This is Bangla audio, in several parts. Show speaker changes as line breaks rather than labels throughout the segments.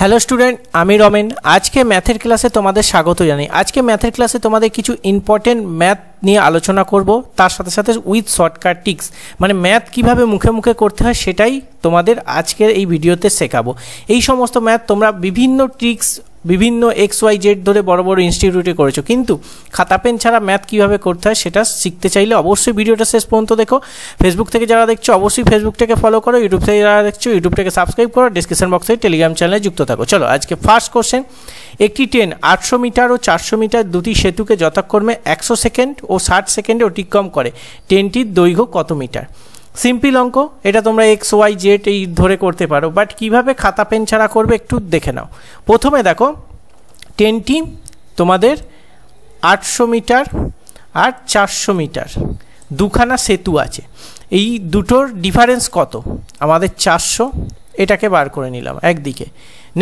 হ্যালো স্টুডেন্ট, আমি রমেন। আজকে ম্যাথের ক্লাসে তোমাদের স্বাগত জানাই। আজকে ম্যাথের ক্লাসে তোমাদের কিছু ইম্পর্টেন্ট ম্যাথ নিয়ে আলোচনা করব, তার সাথে সাথে উইথ শর্টকাট টিক্স, মানে ম্যাথ কিভাবে মুখে মুখে করতে হয় সেটাই তোমাদের আজকের এই ভিডিওতে শেখাবো। এই সমস্ত ম্যাথ তোমরা বিভিন্ন ট্রিক্স, বিভিন্ন XYZ ধরে বড় বড় ইনস্টিটিউটে করেছো, কিন্তু খাতা পেন ছাড়া ম্যাথ কীভাবে করতে হয় সেটা শিখতে চাইলে অবশ্যই ভিডিওটা শেষ পর্যন্ত দেখো। ফেসবুক থেকে যারা দেখছো অবশ্যই ফেসবুকটাকে ফলো করো, ইউটিউব থেকে যারা দেখছো ইউটিউবটাকে সাবস্ক্রাইব করো, ডিসক্রিপশন বক্সে টেলিগ্রাম চ্যানেলে যুক্ত থাকো। চলো আজকে ফার্স্ট কোশ্চেন। একটি ট্রেন 800 মিটার ও 400 মিটার দুটি সেতুকে যথাক্রমে 100 সেকেন্ড ও 60 সেকেন্ডে অতিক্রম করে। ট্রেনটির দৈর্ঘ্য কত মিটার? সিম্পল অঙ্ক, এটা তোমরা XYZ এই ধরে করতে পারো, বাট কিভাবে খাতা পেন ছাড়া করবে একটু দেখে নাও। প্রথমে দেখো, ট্রেনটি তোমাদের 800 মিটার আর 400 মিটার দুখানা সেতু আছে, এই দুটোর ডিফারেন্স কত? আমাদের 400, এটাকে বার করে নিলাম একদিকে।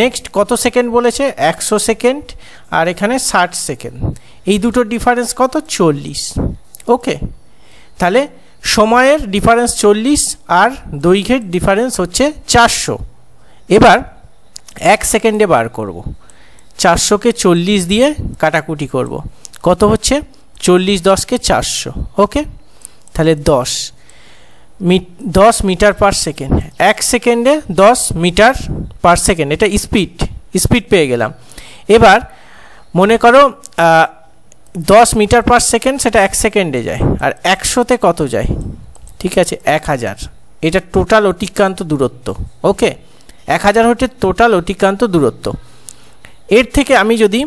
নেক্সট কত সেকেন্ড বলেছে? 100 সেকেন্ড, আর এখানে 60 সেকেন্ড। এই দুটোর ডিফারেন্স কত? 40। ওকে, তাহলে সময়ের ডিফারেন্স 40 আর দৈর্ঘ্যের ডিফারেন্স হচ্ছে 400। এবার 1 সেকেন্ডে বার করব। 400কে 40 দিয়ে কাটাকুটি করব, কত হচ্ছে? 40 10কে 400। ওকে, তাহলে 10 মিটার পার সেকেন্ড। 1 সেকেন্ডে 10 মিটার পার সেকেন্ড, এটা স্পিড পেয়ে গেলাম। এবার মনে করো 10 মিটার পার সেকেন্ড, সেটা 1 সেকেন্ডে যায়, আর 100তে কত যায়? ঠিক আছে, 1000। এটা টোটাল অতিক্রান্ত দূরত্ব। ওকে, 1000 হচ্ছে টোটাল অতিক্রান্ত দূরত্ব। এর থেকে আমি যদি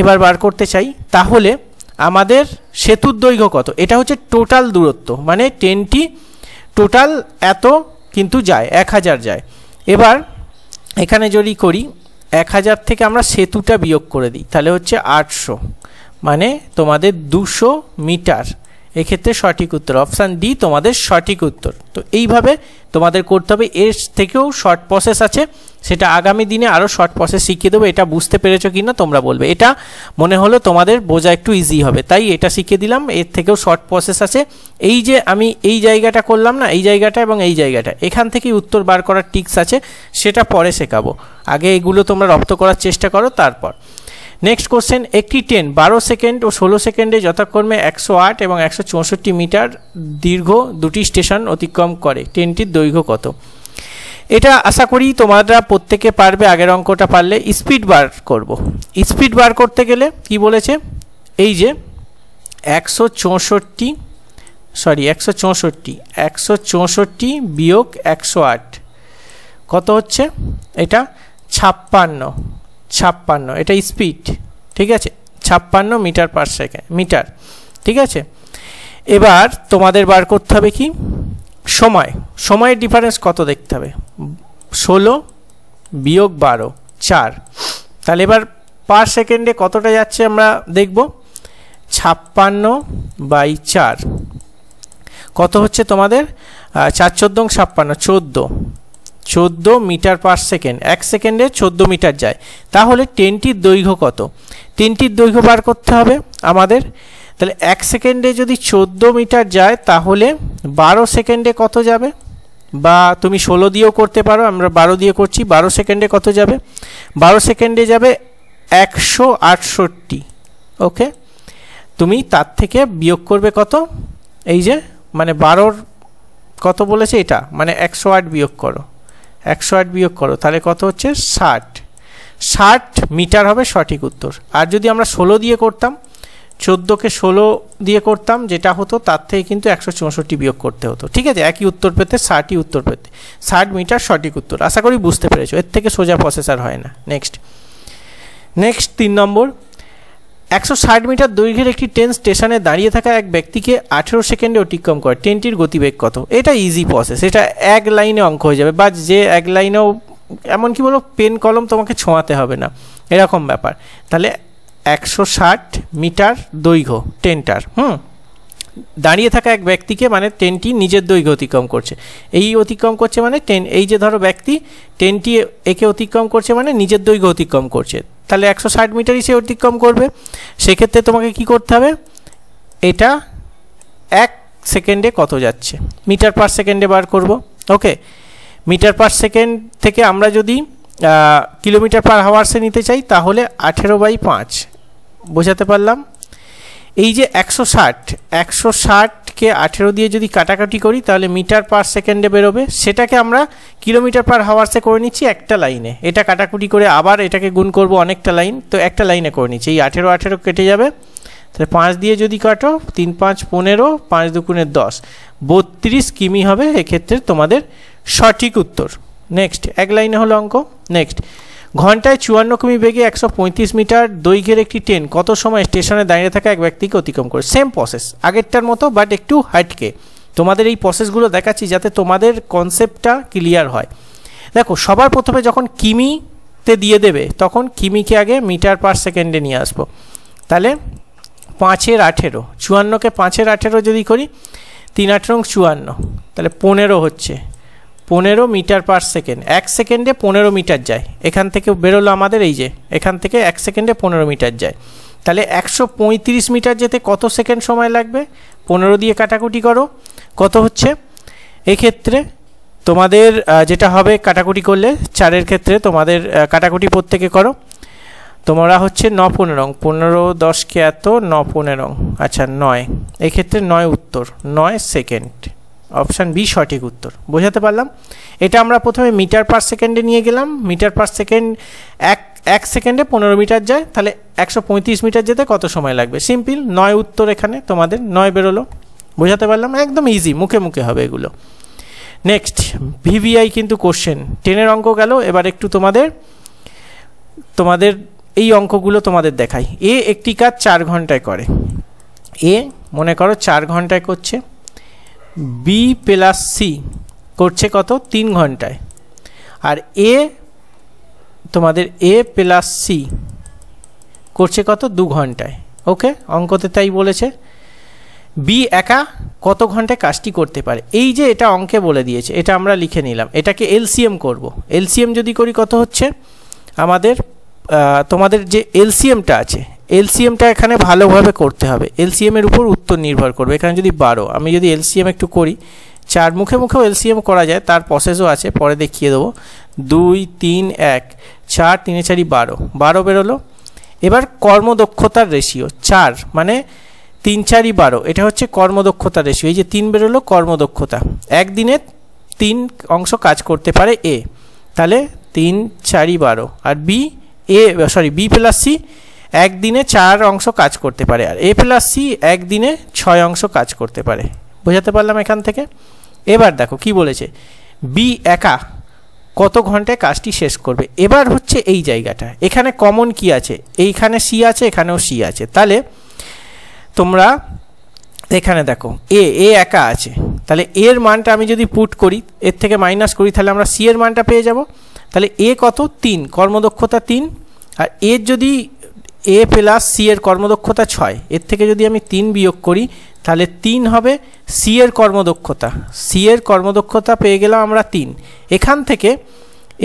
এবার বার করতে চাই, তাহলে আমাদের সেতুর দৈর্ঘ্য কত? এটা হচ্ছে টোটাল দূরত্ব, মানে ট্রেনটি টোটাল এত কিন্তু যায়, 1000 যায়। এবার এখানে যদি করি 1000 থেকে আমরা সেতুটা বিয়োগ করে দিই, তাহলে হচ্ছে 800, মানে তোমাদের 200 মিটার। এক্ষেত্রে সঠিক উত্তর অপশান ডি তোমাদের সঠিক উত্তর। তো এইভাবে তোমাদের করতে হবে। এর থেকেও শর্ট প্রসেস আছে, সেটা আগামী দিনে আরও শর্ট প্রসেস শিখিয়ে দেবো। এটা বুঝতে পেরেছো কি না তোমরা বলবে। এটা মনে হলো তোমাদের বোঝা একটু ইজি হবে, তাই এটা শিখিয়ে দিলাম। এর থেকেও শর্ট প্রসেস আছে। এই যে আমি এই জায়গাটা করলাম না, এই জায়গাটা এবং এই জায়গাটা, এখান থেকেই উত্তর বার করার টিক্স আছে, সেটা পরে শেখাবো। আগে এগুলো তোমরা রপ্ত করার চেষ্টা করো, তারপর। Next question. একটি ট্রেন 12 সেকেন্ড ও 16 সেকেন্ডে যথাক্রমে 108 এবং 164 মিটার দীর্ঘ দুটি স্টেশন অতিক্রম করে। ট্রেনটির দৈর্ঘ্য কত? এটা আশা করি তোমরা প্রত্যেকে পারবে, আগের অঙ্কটা পারলে। স্পিড বার করব। স্পিড বার করতে গেলে কি বলেছে? এই যে 164 বিয়োগ 108 কত হচ্ছে? এটা 56, এটা স্পিড। ঠিক আছে, 56 মিটার পার সেকেন্ড মিটার। ঠিক আছে, এবার তোমাদের বার করতে হবে কি? সময়ের ডিফারেন্স কত দেখতে হবে? 16 বিয়োগ 12, 4। তাহলে এবার পার সেকেন্ডে কতটা যাচ্ছে আমরা দেখব। 56/4 কত হচ্ছে তোমাদের? 4 14 56, 14 মিটার পার সেকেন্ড। 1 সেকেন্ডে 14 মিটার যায়। তাহলে ট্রেনটির দৈর্ঘ্য কত? ট্রেনটির দৈর্ঘ্য বার করতে হবে আমাদের। তাহলে 1 সেকেন্ডে যদি 14 মিটার যায়, তাহলে 12 সেকেন্ডে কত যাবে? বা তুমি 16 দিয়েও করতে পারো, আমরা 12 দিয়ে করছি। 12 সেকেন্ডে কত যাবে? 12 সেকেন্ডে যাবে 168। ওকে, তুমি তার থেকে বিয়োগ করবে কত? এই যে মানে 12 কত বলেছে এটা, মানে 108 বিয়োগ করো, 108 বিয়োগ করো, তাহলে কত হচ্ছে? 60 মিটার হবে সঠিক উত্তর। আর যদি আমরা 16 দিয়ে করতাম, 14কে 16 দিয়ে করতাম, যেটা হতো তার থেকে কিন্তু 164 বিয়োগ করতে হতো। ঠিক আছে, একই উত্তর পেতে 60ই উত্তর পেতে 60 মিটার সঠিক উত্তর। আশা করি বুঝতে পেরেছো, এর থেকে সোজা প্রসেসর হয় না। নেক্সট 3 নম্বর। 160 মিটার দৈর্ঘ্যের একটি ট্রেন স্টেশনে দাঁড়িয়ে থাকা এক ব্যক্তিকে 18 সেকেন্ডে অতিক্রম করে। ট্রেনটির গতিবেগ কত? এটা ইজি প্রসেস, এটা এক লাইনে অঙ্ক হয়ে যাবে, বা যে এক লাইনেও এমনকি বলো পেন কলম তোমাকে ছোঁয়াতে হবে না, এরকম ব্যাপার। তাহলে 160 মিটার দৈর্ঘ্য ট্রেনটার। দাঁড়িয়ে থাকা এক ব্যক্তিকে, মানে ট্রেনটি নিজের দৈর্ঘ্য অতিক্রম করছে। এই অতিক্রম করছে মানে ট্রেন, এই যে ধরো ব্যক্তি, ট্রেনটি একে অতিক্রম করছে মানে নিজের দৈর্ঘ্য অতিক্রম করছে। তাহলে 160 মিটারই সে অতিক্রম করবে। সেক্ষেত্রে তোমাকে কি করতে হবে? এটা 1 সেকেন্ডে কত যাচ্ছে, মিটার পার সেকেন্ডে বার করব। ওকে, মিটার পার সেকেন্ড থেকে আমরা যদি কিলোমিটার পার হাওয়ার্সে নিতে চাই তাহলে 18/5 বোঝাতে পারলাম। এই যে 160কে 18 দিয়ে যদি কাটাকাটি করি তাহলে মিটার পার সেকেন্ডে বেরোবে, সেটাকে আমরা কিলোমিটার পার হাওয়ার্সে করে নিচ্ছি একটা লাইনে। এটা কাটাকুটি করে আবার এটাকে গুণ করব অনেকটা লাইন, তো একটা লাইনে করে নিচ্ছি। এই 18 কেটে যাবে, তাহলে 5 দিয়ে যদি কাটো 3 5 15, 5 2 10, 32 কিমি হবে এক্ষেত্রে তোমাদের সঠিক উত্তর। নেক্সট, এক লাইনে হলো অঙ্ক। নেক্সট, ঘন্টায় 54 কিমি বেগে 135 মিটার দৈর্ঘ্যের একটি ট্রেন কত সময় স্টেশনে দাঁড়িয়ে থাকা এক ব্যক্তিকে অতিক্রম করে? সেম প্রসেস আগেরটার মতো, বাট একটু হাটকে। তোমাদের এই প্রসেসগুলো দেখাচ্ছি যাতে তোমাদের কনসেপ্টটা ক্লিয়ার হয়। দেখো, সবার প্রথমে যখন কিমিতে দিয়ে দেবে তখন কিমিকে আগে মিটার পার সেকেন্ডে নিয়ে আসবো। তাহলে 5 × 18, 54কে 5 × 18 যদি করি 3 × 8 = 54, তাহলে 15 হচ্ছে, 15 মিটার পার সেকেন্ড। 1 সেকেন্ডে 15 মিটার যায়। এখান থেকে বেরোলো আমাদের এই যে এখান থেকে 1 সেকেন্ডে 15 মিটার যায়। তাহলে 135 মিটার যেতে কত সেকেন্ড সময় লাগবে? 15 দিয়ে কাটাকুটি করো, কত হচ্ছে? এক্ষেত্রে তোমাদের যেটা হবে কাটাকুটি করলে 4-এর ক্ষেত্রে তোমাদের কাটাকুটি প্রত্যেকে করো। তোমরা হচ্ছে 9 15, 15 10 কে এত, 9 15, আচ্ছা 9, এক্ষেত্রে 9 উত্তর, 9 সেকেন্ড। অপশান বি সঠিক উত্তর। বোঝাতে পারলাম? এটা আমরা প্রথমে মিটার পার সেকেন্ডে নিয়ে গেলাম। মিটার পার সেকেন্ড 1 সেকেন্ডে 15 মিটার যায়, তাহলে 135 মিটার যেতে কত সময় লাগবে? সিম্পল, 9 উত্তর। এখানে তোমাদের 9 বেরোলো। বোঝাতে পারলাম? একদম ইজি, মুখে মুখে হবে এগুলো। নেক্সট, ভিভিআই কিন্তু কোশ্চেন, 10-এর অঙ্ক গেল। এবার একটু তোমাদের এই অঙ্কগুলো তোমাদের দেখাই। এ একটি কাজ 4 ঘন্টায় করে। এ মনে করো 4 ঘন্টায় করছে, বি প্লাস সি করছে কত? 3 ঘন্টায়। আর তোমাদের এ প্লাস সি করছে কত? 2 ঘন্টায়। ওকে, অঙ্কতে তাই বলেছে। বি একা কত ঘন্টায় কাজটি করতে পারে? এই যে এটা অঙ্কে বলে দিয়েছে, এটা আমরা লিখে নিলাম। এটাকে এলসিএম করব। এলসিএম যদি করি কত হচ্ছে আমাদের? তোমাদের যে এলসিএমটা আছে, এলসিএমটা এখানে ভালোভাবে করতে হবে। এলসিএমের উপর উত্তর নির্ভর করবে। এখানে যদি 12, আমি যদি এলসিএম একটু করি, 4 মুখে মুখেও এলসিএম করা যায়, তার প্রসেসও আছে, পরে দেখিয়ে দেবো। 2 3 1 4, 3 4 12 বেরোলো। এবার কর্মদক্ষতার রেশিও 4, মানে 3 4 12, এটা হচ্ছে কর্মদক্ষতার রেশিও। এই যে 3 বেরোলো কর্মদক্ষতা। একদিনে 3 অংশ কাজ করতে পারে এ, তাহলে 3 4 12। আর বি প্লাস সি একদিনে 4 অংশ কাজ করতে পারে, আর এ প্লাস সি একদিনে 6 অংশ কাজ করতে পারে। বোঝাতে পারলাম এখান থেকে? এবার দেখো কি বলেছে, বি একা কত ঘন্টায় কাজটি শেষ করবে। এবার হচ্ছে এই জায়গাটা, এখানে কমন কি আছে? এইখানে সি আছে, এখানেও সি আছে। তাহলে তোমরা এখানে দেখো এ একা আছে, তাহলে এর মানটা আমি যদি পুট করি, এর থেকে মাইনাস করি, তাহলে আমরা সি এর মানটা পেয়ে যাব। তাহলে এ কত? 3, কর্মদক্ষতা 3। আর এর যদি এ প্লাস সি এর কর্মদক্ষতা 6, এর থেকে যদি আমি 3 বিয়োগ করি তাহলে 3 হবে সি এর কর্মদক্ষতা। সি এর কর্মদক্ষতা পেয়ে গেলাম আমরা 3। এখান থেকে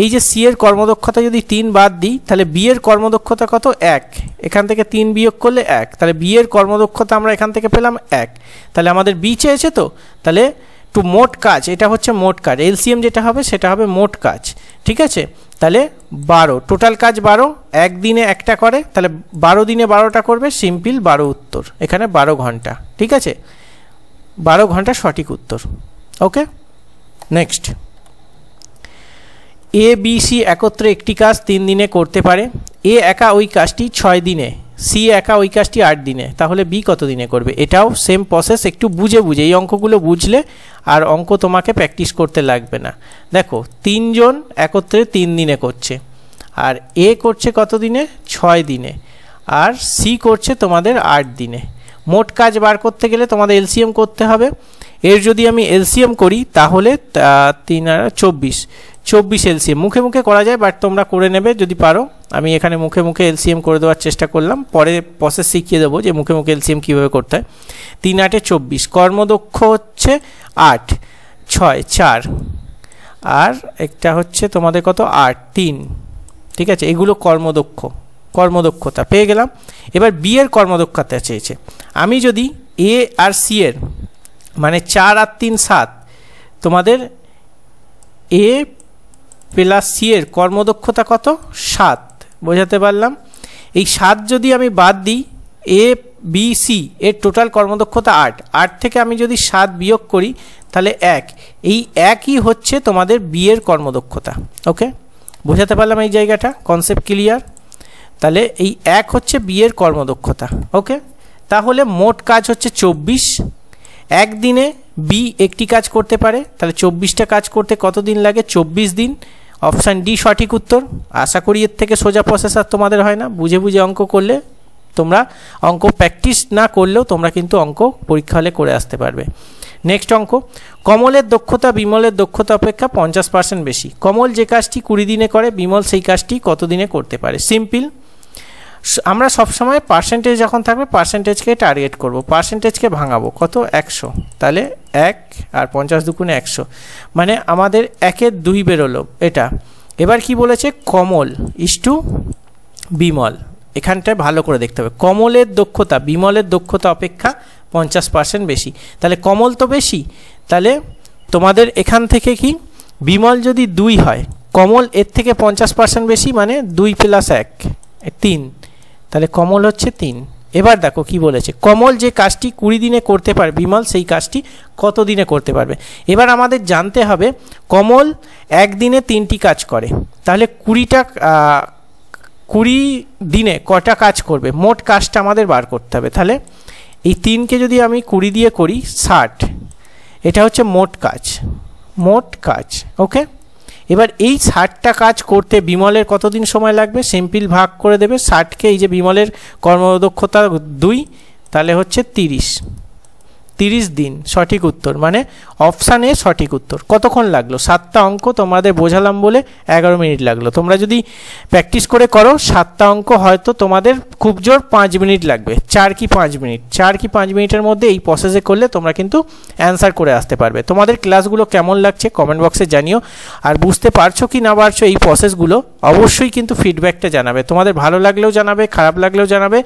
এই যে সি এর কর্মদক্ষতা যদি 3 বাদ দিই, তাহলে বি এর কর্মদক্ষতা কত? 1। এখান থেকে 3 বিয়োগ করলে 1, তাহলে বি এর কর্মদক্ষতা আমরা এখান থেকে পেলাম 1। তাহলে আমাদের বি চেয়েছে, তো তাহলে মোট কাজ, এটা হচ্ছে মোট কাজ। এলসিএম যেটা হবে সেটা হবে মোট কাজ। ঠিক আছে, তাহলে 12, টোটাল কাজ 12, একদিনে একটা করে, তাহলে 12 দিনে 12টা করবে। সিম্পল, 12 উত্তর। এখানে 12 ঘন্টা। ঠিক আছে, 12 ঘন্টা সঠিক উত্তর। ওকে, নেক্সট, এ বি সি একত্রে একটি কাজ 3 দিনে করতে পারে। এ একা ওই কাজটি 6 দিনে, সি একা ওই কাজটি 8 দিনে, তাহলে বি কত দিনে করবে? এটাও সেম প্রসেস, একটু বুঝে এই অঙ্কগুলো বুঝলে আর অঙ্ক তোমাকে প্র্যাকটিস করতে লাগবে না। দেখো 3 জন একত্রে 3 দিনে করছে, আর এ করছে কত দিনে? 6 দিনে, আর সি করছে তোমাদের 8 দিনে। মোট কাজ বার করতে গেলে তোমাদের এলসিএম করতে হবে। এর যদি আমি এলসিএম করি তাহলে 3 আর 24 এলসিএম। মুখে মুখে করা যায়, বাট তোমরা করে নেবে যদি পারো। আমি এখানে মুখে মুখে এলসিএম করে দেওয়ার চেষ্টা করলাম, পরে প্রসেস শিখিয়ে দেবো যে মুখে মুখে এলসিএম কীভাবে করতে হয়। 3 8 24, কর্মদক্ষ হচ্ছে 8, 6 4, আর একটা হচ্ছে তোমাদের কত? 8 3। ঠিক আছে, এগুলো কর্মদক্ষতা পেয়ে গেলাম। এবার বি এর কর্মদক্ষতা চেয়েছে। আমি যদি এ আর সি এর মানে 4 আর 3 7, তোমাদের এ প্লাস সি এর কর্মদক্ষতা কত 7, বোঝাতে পারলাম। এই 7 যদি আমি বাদ দিই, এ বি সি এর টোটাল কর্মদক্ষতা 8 থেকে আমি যদি 7 বিয়োগ করি তাহলে 1, এই একই হচ্ছে তোমাদের বি এর কর্মদক্ষতা। ওকে, বোঝাতে পারলাম এই জায়গাটা, কনসেপ্ট ক্লিয়ার? তাহলে এই 1 হচ্ছে বি এর কর্মদক্ষতা। ওকে, তাহলে মোট কাজ হচ্ছে 24। একদিনে বি একটি কাজ করতে পারে, তাহলে 24টা কাজ করতে কত দিন লাগে? 24 দিন। অপশান ডি সঠিক উত্তর। আশা করি এর থেকে সোজা প্রসেসর তোমাদের হয় না, বুঝে বুঝে অঙ্ক করলে তোমরা অঙ্ক প্র্যাকটিস না করলেও তোমরা কিন্তু অঙ্ক পরীক্ষা হলে করে আসতে পারবে। নেক্সট অঙ্ক, কমলের দক্ষতা বিমলের দক্ষতা অপেক্ষা 50% বেশি। কমল যে কাজটি 20 দিনে করে, বিমল সেই কাজটি কত দিনে করতে পারে? সিম্পল, আমরা সবসময় পার্সেন্টেজ যখন থাকবে পার্সেন্টেজকে টার্গেট করব, পার্সেন্টেজকে ভাঙাবো কত? 100। তাহলে 1 আর 50 দুগুণে 100, মানে আমাদের 1-এর 2 বেরোলো এটা। এবার কি বলেছে? কমল ইস টু বিমল। এখানটায় ভালো করে দেখতে হবে, কমলের দক্ষতা বিমলের দক্ষতা অপেক্ষা 50% বেশি। তাহলে কমল তো বেশি, তাহলে তোমাদের এখান থেকে কি বিমল যদি 2 হয়, কমল এর থেকে 50% বেশি, মানে 2 + 1 3, তাহলে কমল হচ্ছে 3। এবার দেখো কি বলেছে, কমল যে কাজটি 20 দিনে করতে পারে, বিমল সেই কাজটি কত দিনে করতে পারবে। এবার আমাদের জানতে হবে কমল একদিনে 3টি কাজ করে, তাহলে 20 দিনে কটা কাজ করবে, মোট কাজটা আমাদের বার করতে হবে। তাহলে এই 3কে যদি আমি 20 দিয়ে করি 60, এটা হচ্ছে মোট কাজ। ওকে, এবার এই 60টা কাজ করতে বিমলের কতদিন সময় লাগবে? সিম্পল ভাগ করে দেবে 60কে, এই যে বিমলের কর্মদক্ষতা 2, তাহলে হচ্ছে 30 দিন। সঠিক উত্তর, মানে অপশান এ সঠিক উত্তর। কতক্ষণ লাগলো? 7টা অঙ্ক তোমাদের বোঝালাম বলে 11 মিনিট লাগলো। তোমরা যদি প্র্যাকটিস করে করো 7টা অঙ্ক হয়তো তোমাদের খুব জোর 5 মিনিট লাগবে, 4 কি 5 মিনিট, 4 কি 5 মিনিটের মধ্যে এই প্রসেসে করলে তোমরা কিন্তু অ্যান্সার করে আসতে পারবে। তোমাদের ক্লাসগুলো কেমন লাগছে কমেন্ট বক্সে জানিও, আর বুঝতে পারছো কি না পারছো এই প্রসেসগুলো অবশ্যই কিন্তু ফিডব্যাকটা জানাবে। তোমাদের ভালো লাগলেও জানাবে, খারাপ লাগলেও জানাবে,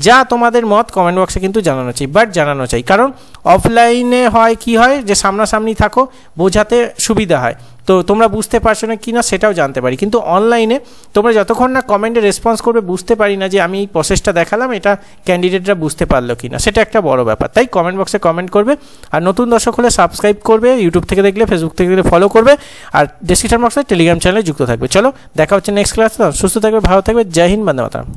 যা তোমাদের মত কমেন্ট বক্সে কিন্তু জানানো চাই। কারণ অফলাইনে হয় কি হয় যে সামনাসামনি থাকো, বোঝাতে সুবিধা হয়, তো তোমরা বুঝতে পারছো না কি না সেটাও জানতে পারি। কিন্তু অনলাইনে তোমরা যতক্ষণ না কমেন্টে রেসপন্স করবে বুঝতে পারি না যে আমি এই প্রসেসটা দেখালাম এটা ক্যান্ডিডেটরা বুঝতে পারলো কি না, সেটা একটা বড় ব্যাপার। তাই কমেন্ট বক্সে কমেন্ট করবে, আর নতুন দর্শক হলে সাবস্ক্রাইব করবে, ইউটিউব থেকে দেখলে ফেসবুক থেকে দেখলে ফলো করবে, আর ডেসক্রিপশন বক্সে টেলিগ্রাম চ্যানেলে যুক্ত থাকবে। চলো দেখা হচ্ছে নেক্সট ক্লাস। সুস্থ থাকবে, ভালো থাকবে, জয় হিন্দ, বন্দে মাতরম।